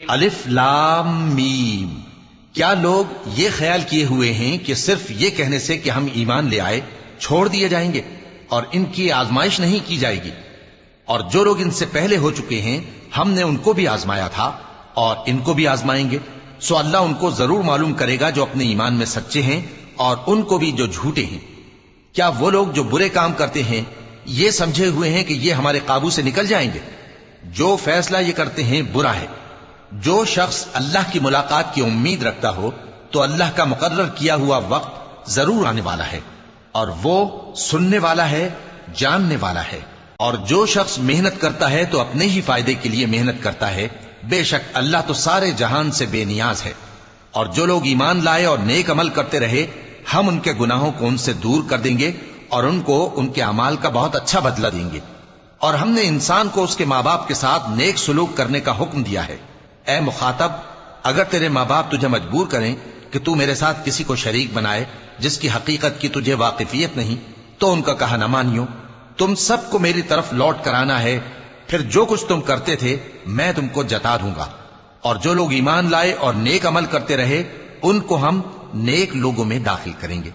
الف لام میم۔ کیا لوگ یہ خیال کیے ہوئے ہیں کہ صرف یہ کہنے سے کہ ہم ایمان لے آئے چھوڑ دیے جائیں گے اور ان کی آزمائش نہیں کی جائے گی؟ اور جو لوگ ان سے پہلے ہو چکے ہیں ہم نے ان کو بھی آزمایا تھا اور ان کو بھی آزمائیں گے، سو اللہ ان کو ضرور معلوم کرے گا جو اپنے ایمان میں سچے ہیں اور ان کو بھی جو جھوٹے ہیں۔ کیا وہ لوگ جو برے کام کرتے ہیں یہ سمجھے ہوئے ہیں کہ یہ ہمارے قابو سے نکل جائیں گے؟ جو فیصلہ یہ کرتے ہیں برا ہے۔ جو شخص اللہ کی ملاقات کی امید رکھتا ہو تو اللہ کا مقرر کیا ہوا وقت ضرور آنے والا ہے، اور وہ سننے والا ہے، جاننے والا ہے۔ اور جو شخص محنت کرتا ہے تو اپنے ہی فائدے کے لیے محنت کرتا ہے، بے شک اللہ تو سارے جہان سے بے نیاز ہے۔ اور جو لوگ ایمان لائے اور نیک عمل کرتے رہے ہم ان کے گناہوں کو ان سے دور کر دیں گے اور ان کو ان کے اعمال کا بہت اچھا بدلہ دیں گے۔ اور ہم نے انسان کو اس کے ماں باپ کے ساتھ نیک سلوک کرنے کا حکم دیا ہے۔ اے مخاطب، اگر تیرے ماں باپ تجھے مجبور کریں کہ تو میرے ساتھ کسی کو شریک بنائے جس کی حقیقت کی تجھے واقفیت نہیں تو ان کا کہا نہ مانیو۔ تم سب کو میری طرف لوٹ کر آنا ہے، پھر جو کچھ تم کرتے تھے میں تم کو جتا دوں گا۔ اور جو لوگ ایمان لائے اور نیک عمل کرتے رہے ان کو ہم نیک لوگوں میں داخل کریں گے۔